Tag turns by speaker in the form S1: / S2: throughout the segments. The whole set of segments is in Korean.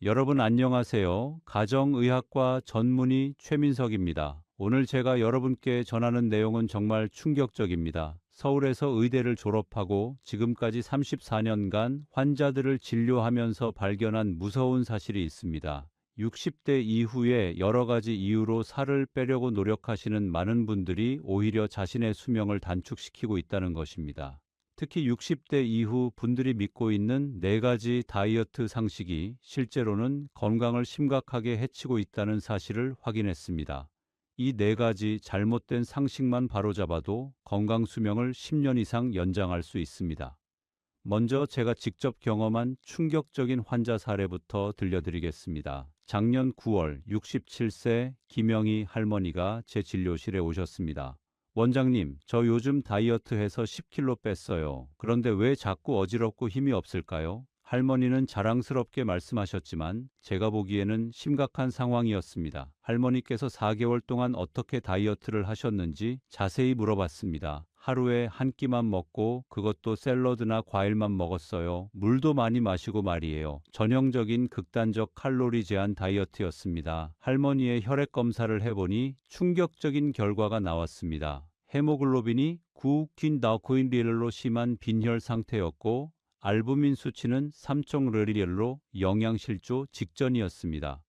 S1: 여러분 안녕하세요. 가정의학과 전문의 최민석입니다. 오늘 제가 여러분께 전하는 내용은 정말 충격적입니다. 서울에서 의대를 졸업하고 지금까지 34년간 환자들을 진료하면서 발견한 무서운 사실이 있습니다. 60대 이후에 여러 가지 이유로 살을 빼려고 노력하시는 많은 분들이 오히려 자신의 수명을 단축시키고 있다는 것입니다. 특히 60대 이후 분들이 믿고 있는 네 가지 다이어트 상식이 실제로는 건강을 심각하게 해치고 있다는 사실을 확인했습니다. 이 네 가지 잘못된 상식만 바로잡아도 건강 수명을 10년 이상 연장할 수 있습니다. 먼저 제가 직접 경험한 충격적인 환자 사례부터 들려드리겠습니다. 작년 9월 67세 김영희 할머니가 제 진료실에 오셨습니다. 원장님, 저 요즘 다이어트해서 10kg 뺐어요. 그런데 왜 자꾸 어지럽고 힘이 없을까요? 할머니는 자랑스럽게 말씀하셨지만 제가 보기에는 심각한 상황이었습니다. 할머니께서 4개월 동안 어떻게 다이어트를 하셨는지 자세히 물어봤습니다. 하루에 한 끼만 먹고 그것도 샐러드나 과일만 먹었어요. 물도 많이 마시고 말이에요. 전형적인 극단적 칼로리 제한 다이어트였습니다. 할머니의 혈액 검사를 해보니 충격적인 결과가 나왔습니다. 헤모글로빈이 9퀸다코인리엘로 심한 빈혈 상태였고 알부민 수치는 3총르리엘로 영양실조 직전이었습니다.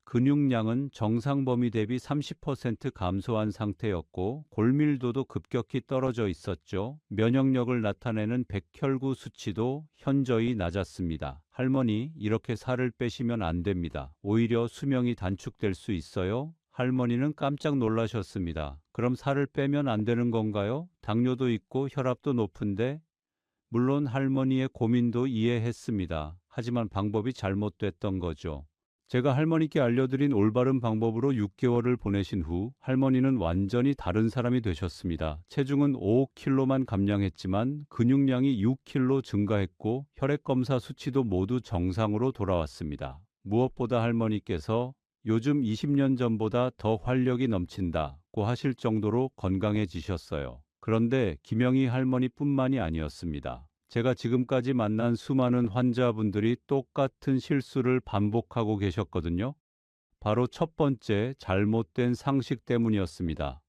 S1: 근육량은 정상 범위 대비 30% 감소한 상태였고 골밀도도 급격히 떨어져 있었죠. 면역력을 나타내는 백혈구 수치도 현저히 낮았습니다. 할머니, 이렇게 살을 빼시면 안 됩니다. 오히려 수명이 단축될 수 있어요. 할머니는 깜짝 놀라셨습니다. 그럼 살을 빼면 안 되는 건가요? 당뇨도 있고 혈압도 높은데? 물론 할머니의 고민도 이해했습니다. 하지만 방법이 잘못됐던 거죠. 제가 할머니께 알려드린 올바른 방법으로 6개월을 보내신 후 할머니는 완전히 다른 사람이 되셨습니다. 체중은 5kg만 감량했지만 근육량이 6kg 증가했고 혈액검사 수치도 모두 정상으로 돌아왔습니다. 무엇보다 할머니께서 요즘 20년 전보다 더 활력이 넘친다고 하실 정도로 건강해지셨어요. 그런데 김영희 할머니뿐만이 아니었습니다. 제가 지금까지 만난 수많은 환자분들이 똑같은 실수를 반복하고 계셨거든요. 바로 첫 번째, 잘못된 상식 때문이었습니다.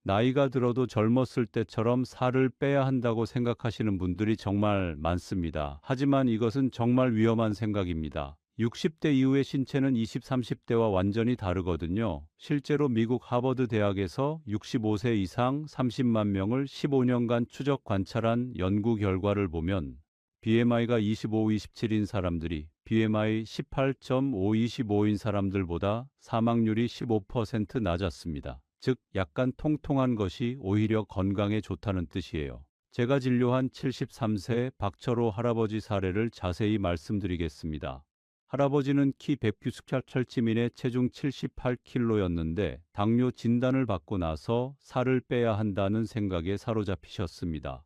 S1: 나이가 들어도 젊었을 때처럼 살을 빼야 한다고 생각하시는 분들이 정말 많습니다. 하지만 이것은 정말 위험한 생각입니다. 60대 이후의 신체는 20, 30대와 완전히 다르거든요. 실제로 미국 하버드 대학에서 65세 이상 30만 명을 15년간 추적 관찰한 연구 결과를 보면 BMI가 25, 27인 사람들이 BMI 18.5, 25인 사람들보다 사망률이 15% 낮았습니다. 즉, 약간 통통한 것이 오히려 건강에 좋다는 뜻이에요. 제가 진료한 73세 박철호 할아버지 사례를 자세히 말씀드리겠습니다. 할아버지는 키 190cm의 체중 78kg였는데 당뇨 진단을 받고 나서 살을 빼야 한다는 생각에 사로잡히셨습니다.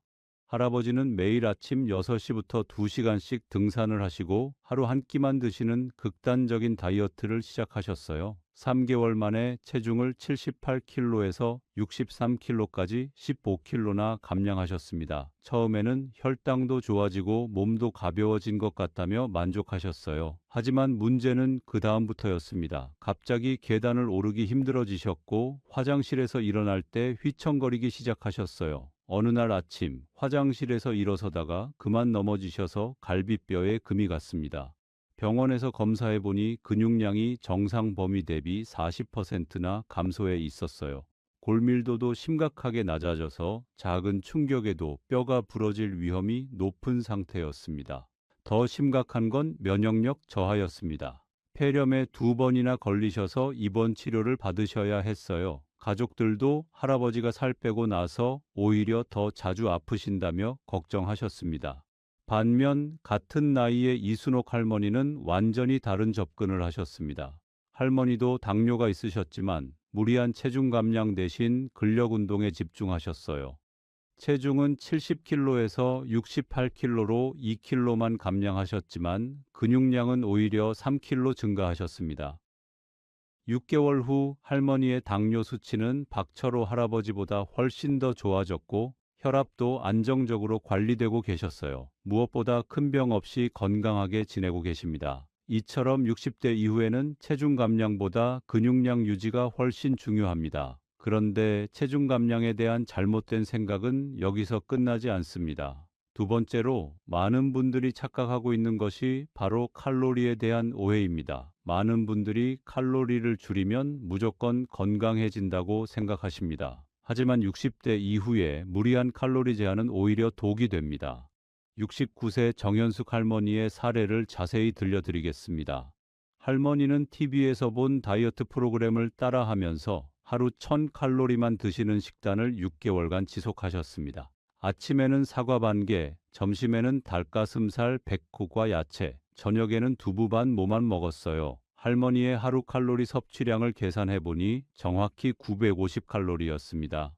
S1: 할아버지는 매일 아침 6시부터 2시간씩 등산을 하시고 하루 한 끼만 드시는 극단적인 다이어트를 시작하셨어요. 3개월 만에 체중을 78kg에서 63kg까지 15kg나 감량하셨습니다. 처음에는 혈당도 좋아지고 몸도 가벼워진 것 같다며 만족하셨어요. 하지만 문제는 그 다음부터였습니다. 갑자기 계단을 오르기 힘들어지셨고 화장실에서 일어날 때 휘청거리기 시작하셨어요. 어느 날 아침 화장실에서 일어서다가 그만 넘어지셔서 갈비뼈에 금이 갔습니다. 병원에서 검사해보니 근육량이 정상 범위 대비 40%나 감소해 있었어요. 골밀도도 심각하게 낮아져서 작은 충격에도 뼈가 부러질 위험이 높은 상태였습니다. 더 심각한 건 면역력 저하였습니다. 폐렴에 2번이나 걸리셔서 입원 치료를 받으셔야 했어요. 가족들도 할아버지가 살 빼고 나서 오히려 더 자주 아프신다며 걱정하셨습니다. 반면 같은 나이의 이순옥 할머니는 완전히 다른 접근을 하셨습니다. 할머니도 당뇨가 있으셨지만 무리한 체중 감량 대신 근력 운동에 집중하셨어요. 체중은 70kg에서 68kg로 2kg만 감량하셨지만 근육량은 오히려 3kg 증가하셨습니다. 6개월 후 할머니의 당뇨 수치는 박철호 할아버지보다 훨씬 더 좋아졌고 혈압도 안정적으로 관리되고 계셨어요. 무엇보다 큰 병 없이 건강하게 지내고 계십니다. 이처럼 60대 이후에는 체중 감량보다 근육량 유지가 훨씬 중요합니다. 그런데 체중 감량에 대한 잘못된 생각은 여기서 끝나지 않습니다. 두 번째로 많은 분들이 착각하고 있는 것이 바로 칼로리에 대한 오해입니다. 많은 분들이 칼로리를 줄이면 무조건 건강해진다고 생각하십니다. 하지만 60대 이후에 무리한 칼로리 제한은 오히려 독이 됩니다. 69세 정현숙 할머니의 사례를 자세히 들려드리겠습니다. 할머니는 TV에서 본 다이어트 프로그램을 따라하면서 하루 1000칼로리만 드시는 식단을 6개월간 지속하셨습니다. 아침에는 사과 반 개, 점심에는 닭가슴살 100호과 야채, 저녁에는 두부 반 모만 먹었어요. 할머니의 하루 칼로리 섭취량을 계산해 보니 정확히 950칼로리였습니다.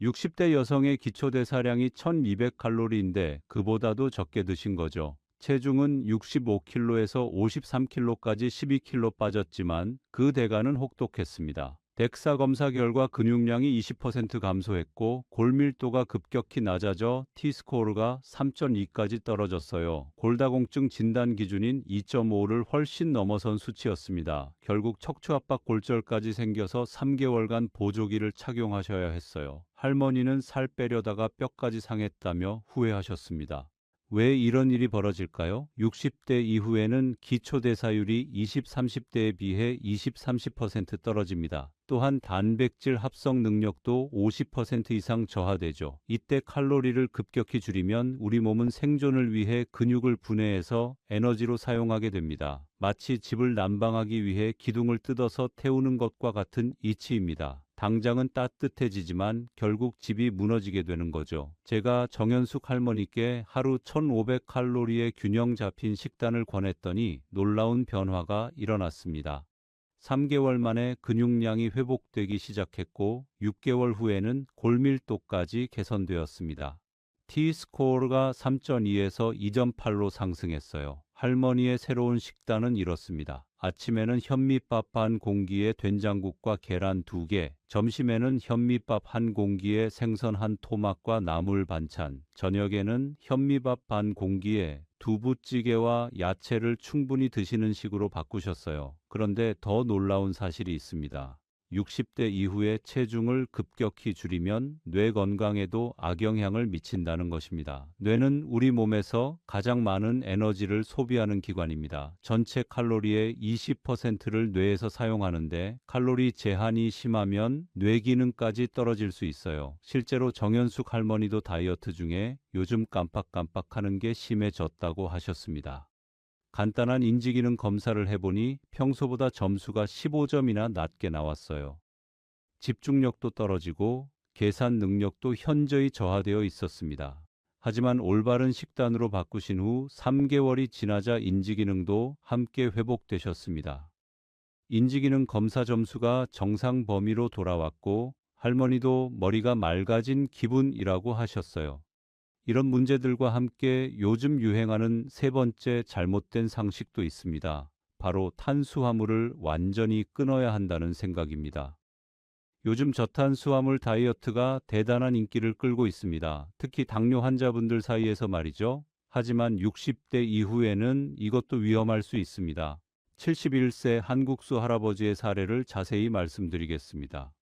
S1: 60대 여성의 기초대사량이 1200칼로리인데 그보다도 적게 드신 거죠. 체중은 65kg에서 53kg까지 12kg 빠졌지만 그 대가는 혹독했습니다. 덱사 검사 결과 근육량이 20% 감소했고 골밀도가 급격히 낮아져 T스코어가 3.2까지 떨어졌어요. 골다공증 진단 기준인 2.5를 훨씬 넘어선 수치였습니다. 결국 척추압박 골절까지 생겨서 3개월간 보조기를 착용하셔야 했어요. 할머니는 살 빼려다가 뼈까지 상했다며 후회하셨습니다. 왜 이런 일이 벌어질까요? 60대 이후에는 기초대사율이 20, 30대에 비해 20, 30% 떨어집니다. 또한 단백질 합성 능력도 50% 이상 저하되죠. 이때 칼로리를 급격히 줄이면 우리 몸은 생존을 위해 근육을 분해해서 에너지로 사용하게 됩니다. 마치 집을 난방하기 위해 기둥을 뜯어서 태우는 것과 같은 이치입니다. 당장은 따뜻해지지만 결국 집이 무너지게 되는 거죠. 제가 정현숙 할머니께 하루 1500칼로리의 균형 잡힌 식단을 권했더니 놀라운 변화가 일어났습니다. 3개월 만에 근육량이 회복되기 시작했고 6개월 후에는 골밀도까지 개선되었습니다. T스코어가 3.2에서 2.8로 상승했어요. 할머니의 새로운 식단은 이렇습니다. 아침에는 현미밥 반 공기에 된장국과 계란 2개, 점심에는 현미밥 한 공기에 생선 한 토막과 나물 반찬, 저녁에는 현미밥 반 공기에 두부찌개와 야채를 충분히 드시는 식으로 바꾸셨어요. 그런데 더 놀라운 사실이 있습니다. 60대 이후에 체중을 급격히 줄이면 뇌 건강에도 악영향을 미친다는 것입니다. 뇌는 우리 몸에서 가장 많은 에너지를 소비하는 기관입니다. 전체 칼로리의 20%를 뇌에서 사용하는데 칼로리 제한이 심하면 뇌 기능까지 떨어질 수 있어요. 실제로 정현숙 할머니도 다이어트 중에 요즘 깜빡깜빡하는 게 심해졌다고 하셨습니다. 간단한 인지기능 검사를 해보니 평소보다 점수가 15점이나 낮게 나왔어요. 집중력도 떨어지고 계산 능력도 현저히 저하되어 있었습니다. 하지만 올바른 식단으로 바꾸신 후 3개월이 지나자 인지기능도 함께 회복되셨습니다. 인지기능 검사 점수가 정상 범위로 돌아왔고 할머니도 머리가 맑아진 기분이라고 하셨어요. 이런 문제들과 함께 요즘 유행하는 세 번째 잘못된 상식도 있습니다. 바로 탄수화물을 완전히 끊어야 한다는 생각입니다. 요즘 저탄수화물 다이어트가 대단한 인기를 끌고 있습니다. 특히 당뇨 환자분들 사이에서 말이죠. 하지만 60대 이후에는 이것도 위험할 수 있습니다. 71세 한국수 할아버지의 사례를 자세히 말씀드리겠습니다.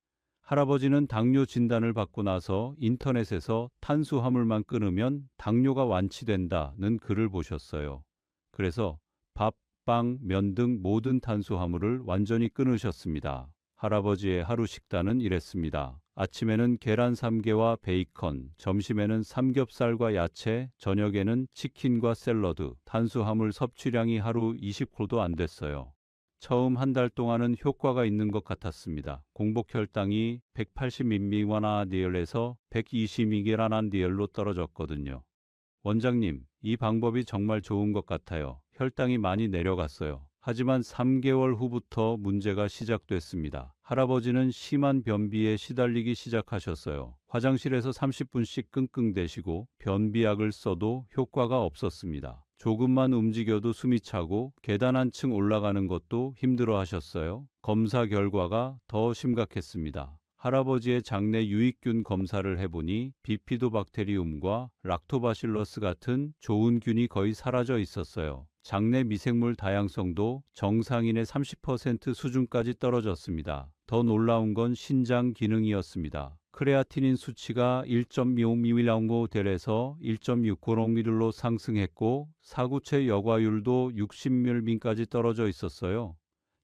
S1: 할아버지는 당뇨 진단을 받고 나서 인터넷에서 탄수화물만 끊으면 당뇨가 완치된다는 글을 보셨어요. 그래서 밥, 빵, 면 등 모든 탄수화물을 완전히 끊으셨습니다. 할아버지의 하루 식단은 이랬습니다. 아침에는 계란 3개와 베이컨, 점심에는 삼겹살과 야채, 저녁에는 치킨과 샐러드, 탄수화물 섭취량이 하루 20kcal도 안 됐어요. 처음 한 달 동안은 효과가 있는 것 같았습니다. 공복 혈당이 180mg/dl에서 120mg/dl로 떨어졌거든요. 원장님, 이 방법이 정말 좋은 것 같아요. 혈당이 많이 내려갔어요. 하지만 3개월 후부터 문제가 시작됐습니다. 할아버지는 심한 변비에 시달리기 시작하셨어요. 화장실에서 30분씩 끙끙대시고 변비약을 써도 효과가 없었습니다. 조금만 움직여도 숨이 차고 계단 한 층 올라가는 것도 힘들어 하셨어요. 검사 결과가 더 심각했습니다. 할아버지의 장내 유익균 검사를 해보니 비피도박테리움과 락토바실러스 같은 좋은 균이 거의 사라져 있었어요. 장내 미생물 다양성도 정상인의 30% 수준까지 떨어졌습니다. 더 놀라운 건 신장 기능이었습니다. 크레아티닌 수치가 1.25mg에서 1.6mg로 상승했고 사구체 여과율도 60mg까지 떨어져 있었어요.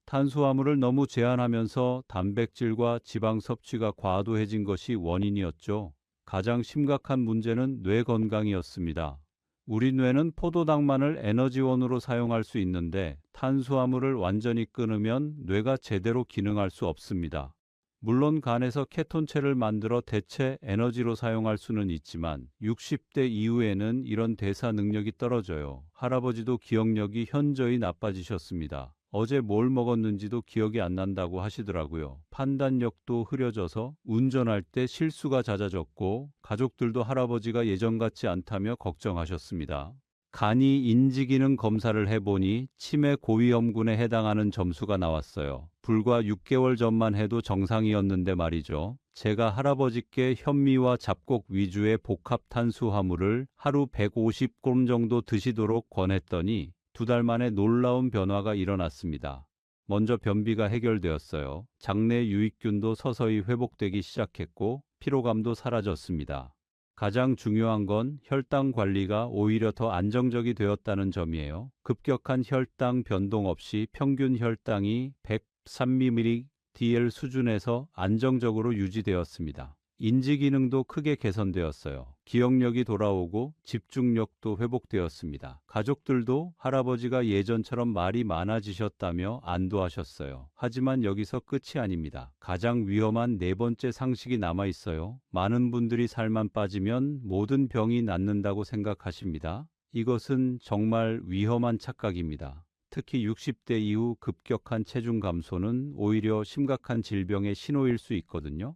S1: 탄수화물을 너무 제한하면서 단백질과 지방 섭취가 과도해진 것이 원인이었죠. 가장 심각한 문제는 뇌 건강이었습니다. 우리 뇌는 포도당만을 에너지원으로 사용할 수 있는데 탄수화물을 완전히 끊으면 뇌가 제대로 기능할 수 없습니다. 물론 간에서 케톤체를 만들어 대체 에너지로 사용할 수는 있지만 60대 이후에는 이런 대사 능력이 떨어져요. 할아버지도 기억력이 현저히 나빠지셨습니다. 어제 뭘 먹었는지도 기억이 안 난다고 하시더라고요. 판단력도 흐려져서 운전할 때 실수가 잦아졌고 가족들도 할아버지가 예전 같지 않다며 걱정하셨습니다. 간이 인지기능 검사를 해보니 치매 고위험군에 해당하는 점수가 나왔어요. 불과 6개월 전만 해도 정상이었는데 말이죠. 제가 할아버지께 현미와 잡곡 위주의 복합 탄수화물을 하루 150g 정도 드시도록 권했더니 2달 만에 놀라운 변화가 일어났습니다. 먼저 변비가 해결되었어요. 장내 유익균도 서서히 회복되기 시작했고 피로감도 사라졌습니다. 가장 중요한 건 혈당 관리가 오히려 더 안정적이 되었다는 점이에요. 급격한 혈당 변동 없이 평균 혈당이 103mg/dl 수준에서 안정적으로 유지되었습니다. 인지 기능도 크게 개선되었어요. 기억력이 돌아오고 집중력도 회복되었습니다. 가족들도 할아버지가 예전처럼 말이 많아지셨다며 안도하셨어요. 하지만 여기서 끝이 아닙니다. 가장 위험한 네 번째 상식이 남아 있어요. 많은 분들이 살만 빠지면 모든 병이 낫는다고 생각하십니다. 이것은 정말 위험한 착각입니다. 특히 60대 이후 급격한 체중 감소는 오히려 심각한 질병의 신호일 수 있거든요.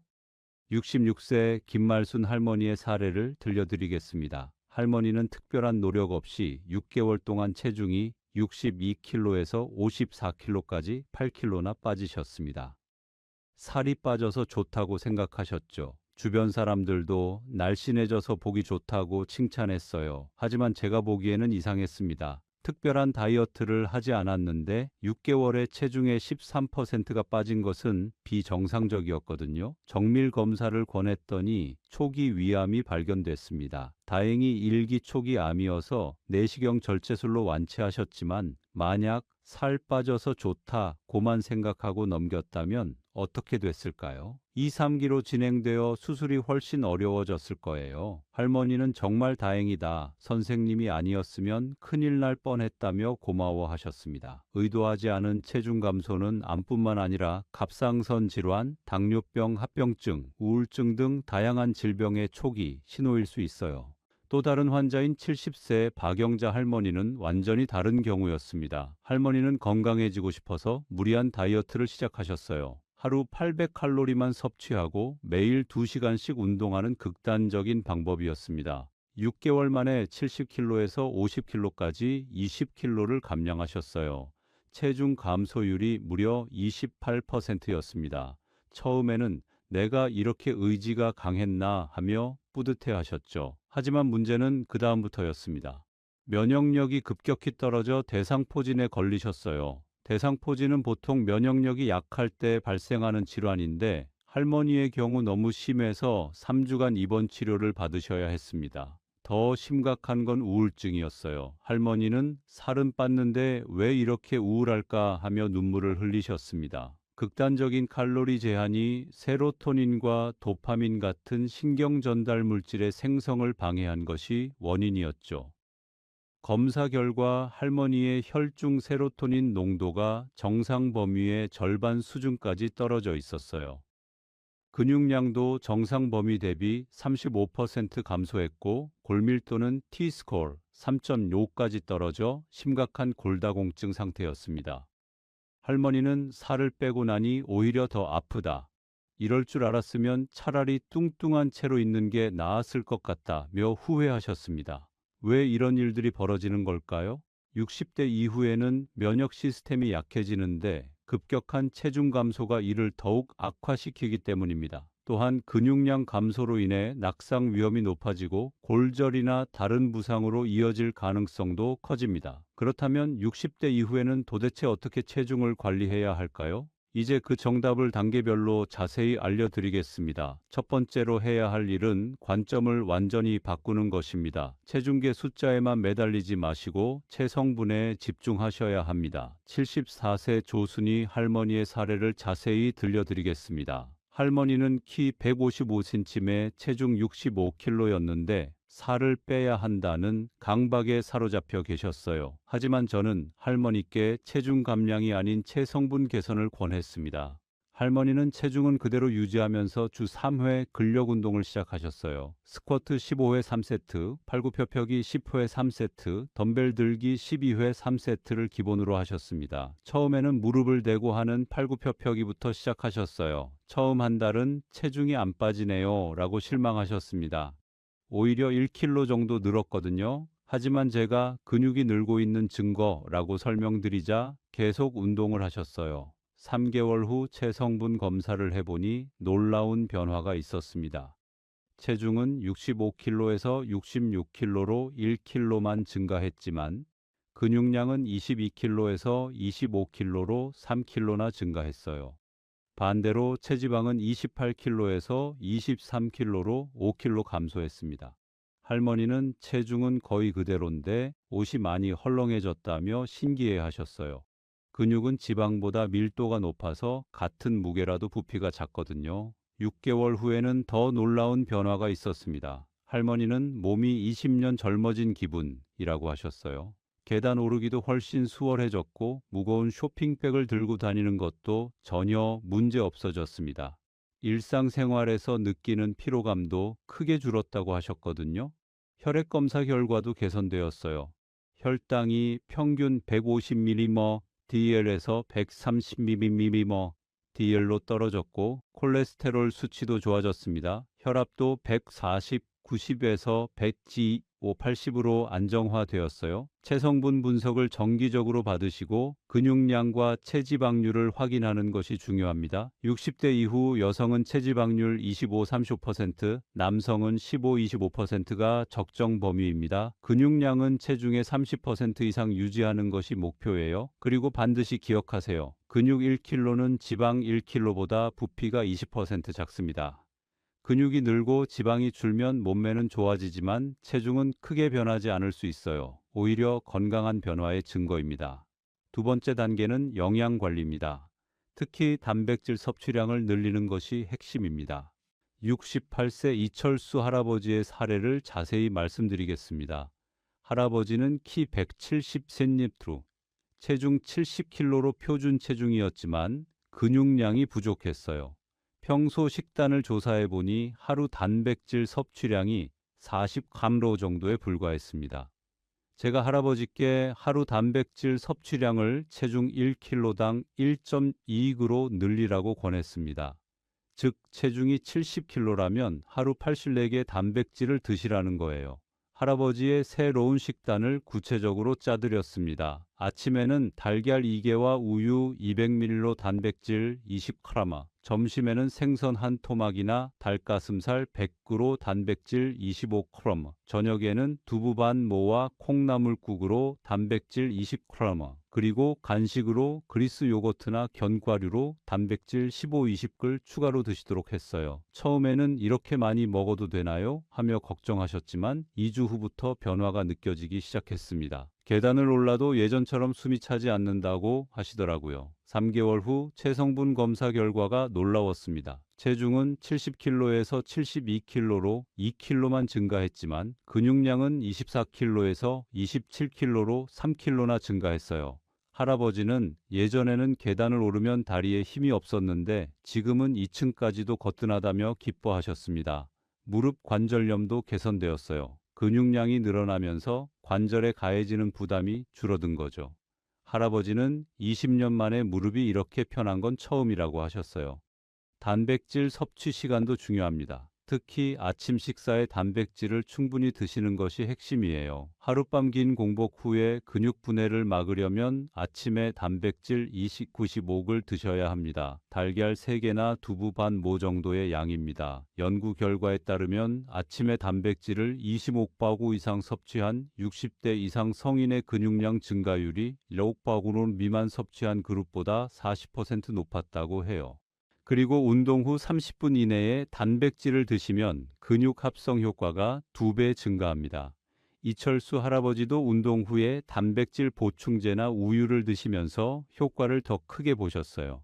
S1: 66세 김말순 할머니의 사례를 들려드리겠습니다. 할머니는 특별한 노력 없이 6개월 동안 체중이 62kg에서 54kg까지 8kg나 빠지셨습니다. 살이 빠져서 좋다고 생각하셨죠. 주변 사람들도 날씬해져서 보기 좋다고 칭찬했어요. 하지만 제가 보기에는 이상했습니다. 특별한 다이어트를 하지 않았는데 6개월에 체중의 13%가 빠진 것은 비정상적이었거든요. 정밀 검사를 권했더니 초기 위암이 발견됐습니다. 다행히 1기 초기 암이어서 내시경 절제술로 완치하셨지만 만약 살 빠져서 좋다고만 생각하고 넘겼다면 어떻게 됐을까요? 2, 3기로 진행되어 수술이 훨씬 어려워졌을 거예요. 할머니는 정말 다행이다. 선생님이 아니었으면 큰일 날 뻔했다며 고마워하셨습니다. 의도하지 않은 체중 감소는 암뿐만 아니라 갑상선 질환, 당뇨병, 합병증, 우울증 등 다양한 질병의 초기 신호일 수 있어요. 또 다른 환자인 70세 박영자 할머니는 완전히 다른 경우였습니다. 할머니는 건강해지고 싶어서 무리한 다이어트를 시작하셨어요. 하루 800칼로리만 섭취하고 매일 2시간씩 운동하는 극단적인 방법이었습니다. 6개월 만에 70kg에서 50kg까지 20kg를 감량하셨어요. 체중 감소율이 무려 28%였습니다. 처음에는 내가 이렇게 의지가 강했나 하며 뿌듯해하셨죠. 하지만 문제는 그 다음부터였습니다. 면역력이 급격히 떨어져 대상포진에 걸리셨어요. 대상포진은 보통 면역력이 약할 때 발생하는 질환인데 할머니의 경우 너무 심해서 3주간 입원 치료를 받으셔야 했습니다. 더 심각한 건 우울증이었어요. 할머니는 살은 빻는데 왜 이렇게 우울할까 하며 눈물을 흘리셨습니다. 극단적인 칼로리 제한이 세로토닌과 도파민 같은 신경 전달 물질의 생성을 방해한 것이 원인이었죠. 검사 결과 할머니의 혈중 세로토닌 농도가 정상 범위의 절반 수준까지 떨어져 있었어요. 근육량도 정상 범위 대비 35% 감소했고 골밀도는 T-스코어 3.5까지 떨어져 심각한 골다공증 상태였습니다. 할머니는 살을 빼고 나니 오히려 더 아프다. 이럴 줄 알았으면 차라리 뚱뚱한 채로 있는 게 나았을 것 같다며 후회하셨습니다. 왜 이런 일들이 벌어지는 걸까요? 60대 이후에는 면역 시스템이 약해지는데 급격한 체중 감소가 이를 더욱 악화시키기 때문입니다. 또한 근육량 감소로 인해 낙상 위험이 높아지고 골절이나 다른 부상으로 이어질 가능성도 커집니다. 그렇다면 60대 이후에는 도대체 어떻게 체중을 관리해야 할까요? 이제 그 정답을 단계별로 자세히 알려드리겠습니다. 첫 번째로 해야 할 일은 관점을 완전히 바꾸는 것입니다. 체중계 숫자에만 매달리지 마시고 체성분에 집중하셔야 합니다. 74세 조순이 할머니의 사례를 자세히 들려드리겠습니다. 할머니는 키 155cm에 체중 65kg였는데 살을 빼야 한다는 강박에 사로잡혀 계셨어요. 하지만 저는 할머니께 체중 감량이 아닌 체성분 개선을 권했습니다. 할머니는 체중은 그대로 유지하면서 주 3회 근력 운동을 시작하셨어요. 스쿼트 15회 3세트, 팔굽혀펴기 10회 3세트, 덤벨 들기 12회 3세트를 기본으로 하셨습니다. 처음에는 무릎을 대고 하는 팔굽혀펴기부터 시작하셨어요. 처음 한 달은 체중이 안 빠지네요 라고 실망하셨습니다. 오히려 1kg 정도 늘었거든요. 하지만 제가 근육이 늘고 있는 증거라고 설명드리자 계속 운동을 하셨어요. 3개월 후 체성분 검사를 해보니 놀라운 변화가 있었습니다. 체중은 65kg에서 66kg로 1kg만 증가했지만 근육량은 22kg에서 25kg로 3kg나 증가했어요. 반대로 체지방은 28kg에서 23kg로 5kg 감소했습니다. 할머니는 체중은 거의 그대로인데 옷이 많이 헐렁해졌다며 신기해 하셨어요. 근육은 지방보다 밀도가 높아서 같은 무게라도 부피가 작거든요. 6개월 후에는 더 놀라운 변화가 있었습니다. 할머니는 몸이 20년 젊어진 기분이라고 하셨어요. 계단 오르기도 훨씬 수월해졌고 무거운 쇼핑백을 들고 다니는 것도 전혀 문제 없어졌습니다. 일상생활에서 느끼는 피로감도 크게 줄었다고 하셨거든요. 혈액 검사 결과도 개선되었어요. 혈당이 평균 150mg DL에서 130mg DL로 떨어졌고 콜레스테롤 수치도 좋아졌습니다. 혈압도 140, 90에서 100G 80으로 안정화되었어요. 체성분 분석을 정기적으로 받으시고 근육량과 체지방률을 확인하는 것이 중요합니다. 60대 이후 여성은 체지방률 25-35%, 남성은 15-25%가 적정 범위입니다. 근육량은 체중의 30% 이상 유지하는 것이 목표예요. 그리고 반드시 기억하세요. 근육 1kg는 지방 1kg보다 부피가 20% 작습니다. 근육이 늘고 지방이 줄면 몸매는 좋아지지만 체중은 크게 변하지 않을 수 있어요. 오히려 건강한 변화의 증거입니다. 두 번째 단계는 영양 관리입니다. 특히 단백질 섭취량을 늘리는 것이 핵심입니다. 68세 이철수 할아버지의 사례를 자세히 말씀드리겠습니다. 할아버지는 키 170cm, 체중 70kg로 표준 체중이었지만 근육량이 부족했어요. 평소 식단을 조사해 보니 하루 단백질 섭취량이 40g로 정도에 불과했습니다. 제가 할아버지께 하루 단백질 섭취량을 체중 1kg당 1.2g으로 늘리라고 권했습니다. 즉 체중이 70kg라면 하루 84개 단백질을 드시라는 거예요. 할아버지의 새로운 식단을 구체적으로 짜드렸습니다. 아침에는 달걀 2개와 우유 200ml로 단백질 20g, 점심에는 생선 한 토막이나 닭가슴살 100g로 단백질 25g, 저녁에는 두부 반 모와 콩나물국으로 단백질 20g, 그리고 간식으로 그리스 요거트나 견과류로 단백질 15-20g 추가로 드시도록 했어요. 처음에는 이렇게 많이 먹어도 되나요? 하며 걱정하셨지만 2주 후부터 변화가 느껴지기 시작했습니다. 계단을 올라도 예전처럼 숨이 차지 않는다고 하시더라고요. 3개월 후 체성분 검사 결과가 놀라웠습니다. 체중은 70kg에서 72kg로 2kg만 증가했지만 근육량은 24kg에서 27kg로 3kg나 증가했어요. 할아버지는 예전에는 계단을 오르면 다리에 힘이 없었는데 지금은 2층까지도 거뜬하다며 기뻐하셨습니다. 무릎 관절염도 개선되었어요. 근육량이 늘어나면서 관절에 가해지는 부담이 줄어든 거죠. 할아버지는 20년 만에 무릎이 이렇게 편한 건 처음이라고 하셨어요. 단백질 섭취 시간도 중요합니다. 특히 아침 식사에 단백질을 충분히 드시는 것이 핵심이에요. 하룻밤 긴 공복 후에 근육 분해를 막으려면 아침에 단백질 29을 드셔야 합니다. 달걀 3개나 두부 반 모 정도의 양입니다. 연구 결과에 따르면 아침에 단백질을 25바구 이상 섭취한 60대 이상 성인의 근육량 증가율이 6바구 미만 섭취한 그룹보다 40% 높았다고 해요. 그리고 운동 후 30분 이내에 단백질을 드시면 근육 합성 효과가 2배 증가합니다. 이철수 할아버지도 운동 후에 단백질 보충제나 우유를 드시면서 효과를 더 크게 보셨어요.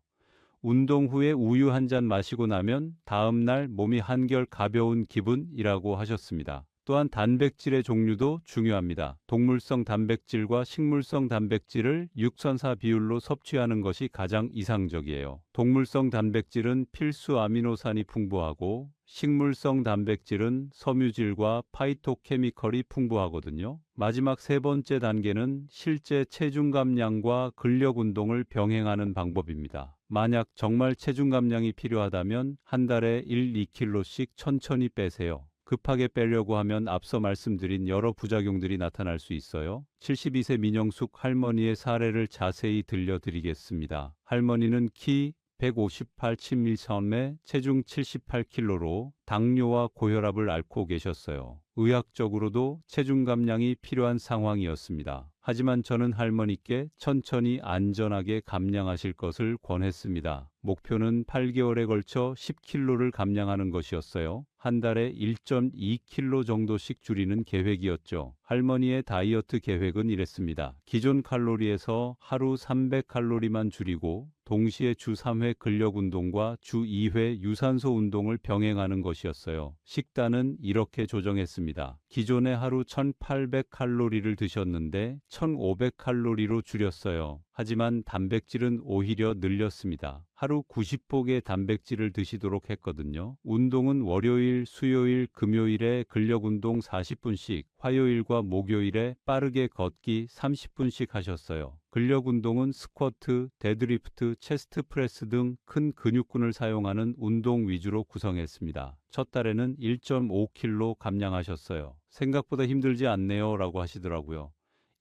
S1: 운동 후에 우유 한 잔 마시고 나면 다음 날 몸이 한결 가벼운 기분이라고 하셨습니다. 또한 단백질의 종류도 중요합니다. 동물성 단백질과 식물성 단백질을 6:4 비율로 섭취하는 것이 가장 이상적이에요. 동물성 단백질은 필수 아미노산이 풍부하고 식물성 단백질은 섬유질과 파이토케미컬이 풍부하거든요. 마지막 세 번째 단계는 실제 체중 감량과 근력 운동을 병행하는 방법입니다. 만약 정말 체중 감량이 필요하다면 한 달에 1-2kg씩 천천히 빼세요. 급하게 빼려고 하면 앞서 말씀드린 여러 부작용들이 나타날 수 있어요. 72세 민영숙 할머니의 사례를 자세히 들려드리겠습니다. 할머니는 키 158cm에 체중 78kg로 당뇨와 고혈압을 앓고 계셨어요. 의학적으로도 체중 감량이 필요한 상황이었습니다. 하지만 저는 할머니께 천천히 안전하게 감량하실 것을 권했습니다. 목표는 8개월에 걸쳐 10kg를 감량하는 것이었어요. 한 달에 1.2kg 정도씩 줄이는 계획이었죠. 할머니의 다이어트 계획은 이랬습니다. 기존 칼로리에서 하루 300칼로리만 줄이고 동시에 주 3회 근력 운동과 주 2회 유산소 운동을 병행하는 것이었어요. 식단은 이렇게 조정했습니다. 기존에 하루 1800칼로리를 드셨는데 1500칼로리로 줄였어요. 하지만 단백질은 오히려 늘렸습니다. 하루 90폭의 단백질을 드시도록 했거든요. 운동은 월요일, 수요일, 금요일에 근력 운동 40분씩, 화요일과 목요일에 빠르게 걷기 30분씩 하셨어요. 근력 운동은 스쿼트, 데드리프트, 체스트 프레스 등 큰 근육군을 사용하는 운동 위주로 구성했습니다. 첫 달에는 1.5kg 감량하셨어요. 생각보다 힘들지 않네요 라고 하시더라고요.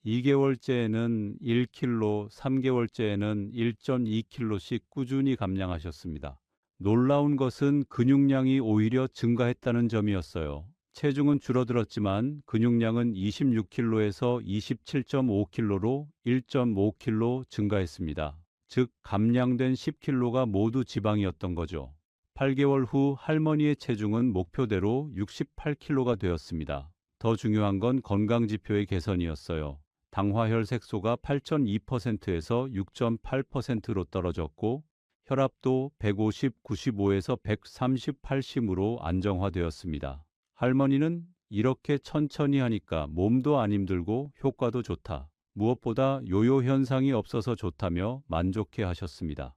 S1: 2개월째에는 1kg, 3개월째에는 1.2kg씩 꾸준히 감량하셨습니다. 놀라운 것은 근육량이 오히려 증가했다는 점이었어요. 체중은 줄어들었지만 근육량은 26kg에서 27.5kg로 1.5kg 증가했습니다. 즉, 감량된 10kg가 모두 지방이었던 거죠. 8개월 후 할머니의 체중은 목표대로 68kg가 되었습니다. 더 중요한 건 건강지표의 개선이었어요. 당화혈색소가 8.2%에서 6.8%로 떨어졌고 혈압도 150, 95에서 130, 80으로 안정화되었습니다. 할머니는 이렇게 천천히 하니까 몸도 안 힘들고 효과도 좋다. 무엇보다 요요 현상이 없어서 좋다며 만족해 하셨습니다.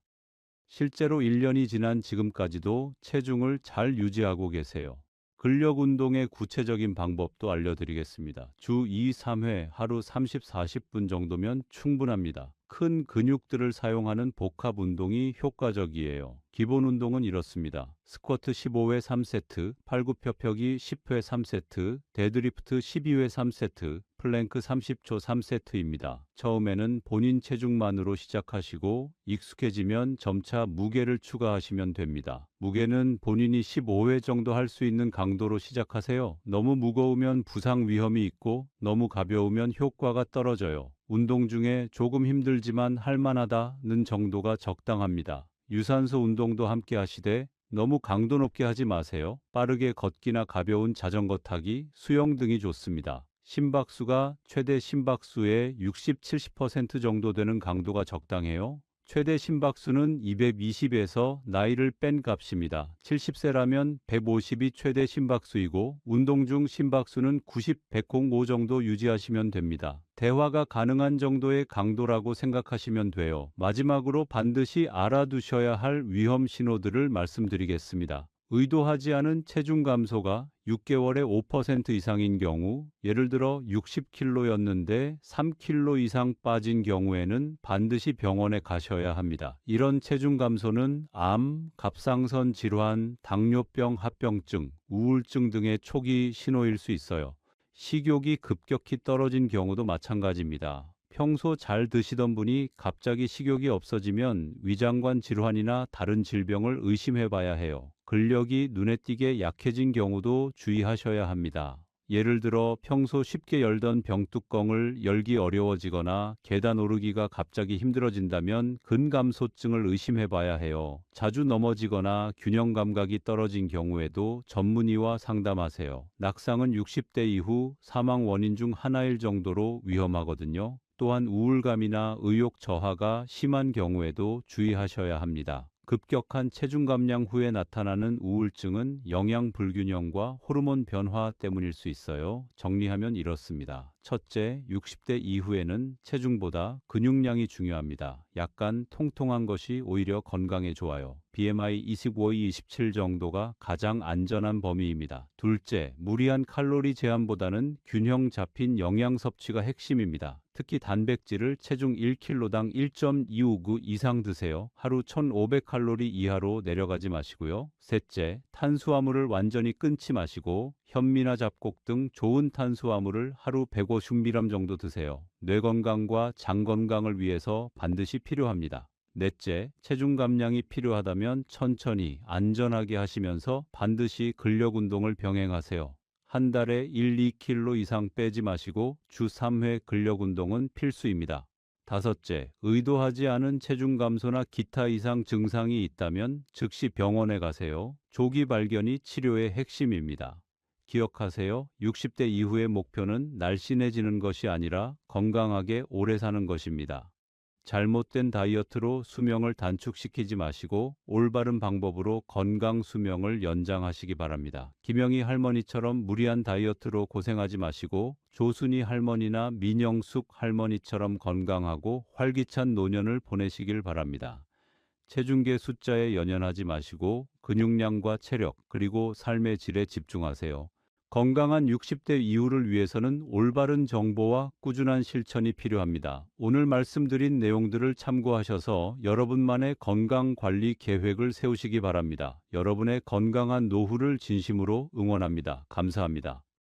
S1: 실제로 1년이 지난 지금까지도 체중을 잘 유지하고 계세요. 근력 운동의 구체적인 방법도 알려드리겠습니다. 주 2, 3회 하루 30, 40분 정도면 충분합니다. 큰 근육들을 사용하는 복합 운동이 효과적이에요. 기본 운동은 이렇습니다. 스쿼트 15회 3세트, 팔굽혀펴기 10회 3세트, 데드리프트 12회 3세트, 플랭크 30초 3세트입니다. 처음에는 본인 체중만으로 시작하시고 익숙해지면 점차 무게를 추가하시면 됩니다. 무게는 본인이 15회 정도 할 수 있는 강도로 시작하세요. 너무 무거우면 부상 위험이 있고 너무 가벼우면 효과가 떨어져요. 운동 중에 조금 힘들지만 할만하다는 정도가 적당합니다. 유산소 운동도 함께 하시되 너무 강도 높게 하지 마세요. 빠르게 걷기나 가벼운 자전거 타기, 수영 등이 좋습니다. 심박수가 최대 심박수의 60, 70% 정도 되는 강도가 적당해요. 최대 심박수는 220에서 나이를 뺀 값입니다. 70세라면 150이 최대 심박수이고 운동 중 심박수는 90, 105 정도 유지하시면 됩니다. 대화가 가능한 정도의 강도라고 생각하시면 돼요. 마지막으로 반드시 알아두셔야 할 위험 신호들을 말씀드리겠습니다. 의도하지 않은 체중 감소가 6개월에 5% 이상인 경우, 예를 들어 60kg였는데 3kg 이상 빠진 경우에는 반드시 병원에 가셔야 합니다. 이런 체중 감소는 암, 갑상선 질환, 당뇨병, 합병증, 우울증 등의 초기 신호일 수 있어요. 식욕이 급격히 떨어진 경우도 마찬가지입니다. 평소 잘 드시던 분이 갑자기 식욕이 없어지면 위장관 질환이나 다른 질병을 의심해 봐야 해요. 근력이 눈에 띄게 약해진 경우도 주의하셔야 합니다. 예를 들어 평소 쉽게 열던 병뚜껑을 열기 어려워지거나 계단 오르기가 갑자기 힘들어진다면 근감소증을 의심해 봐야 해요. 자주 넘어지거나 균형 감각이 떨어진 경우에도 전문의와 상담하세요. 낙상은 60대 이후 사망 원인 중 하나일 정도로 위험하거든요. 또한 우울감이나 의욕 저하가 심한 경우에도 주의하셔야 합니다. 급격한 체중 감량 후에 나타나는 우울증은 영양 불균형과 호르몬 변화 때문일 수 있어요. 정리하면 이렇습니다. 첫째, 60대 이후에는 체중보다 근육량이 중요합니다. 약간 통통한 것이 오히려 건강에 좋아요. BMI 25-27 정도가 가장 안전한 범위입니다. 둘째, 무리한 칼로리 제한보다는 균형 잡힌 영양 섭취가 핵심입니다. 특히 단백질을 체중 1kg당 1.259 이상 드세요. 하루 1500칼로리 이하로 내려가지 마시고요. 셋째, 탄수화물을 완전히 끊지 마시고 현미나 잡곡 등 좋은 탄수화물을 하루 150g 정도 드세요. 뇌 건강과 장 건강을 위해서 반드시 필요합니다. 넷째, 체중 감량이 필요하다면 천천히 안전하게 하시면서 반드시 근력 운동을 병행하세요. 한 달에 1-2kg 이상 빼지 마시고 주 3회 근력 운동은 필수입니다. 다섯째, 의도하지 않은 체중 감소나 기타 이상 증상이 있다면 즉시 병원에 가세요. 조기 발견이 치료의 핵심입니다. 기억하세요. 60대 이후의 목표는 날씬해지는 것이 아니라 건강하게 오래 사는 것입니다. 잘못된 다이어트로 수명을 단축시키지 마시고 올바른 방법으로 건강 수명을 연장하시기 바랍니다. 김영희 할머니처럼 무리한 다이어트로 고생하지 마시고 조순이 할머니나 민영숙 할머니처럼 건강하고 활기찬 노년을 보내시길 바랍니다. 체중계 숫자에 연연하지 마시고 근육량과 체력 그리고 삶의 질에 집중하세요. 건강한 60대 이후를 위해서는 올바른 정보와 꾸준한 실천이 필요합니다. 오늘 말씀드린 내용들을 참고하셔서 여러분만의 건강 관리 계획을 세우시기 바랍니다. 여러분의 건강한 노후를 진심으로 응원합니다. 감사합니다.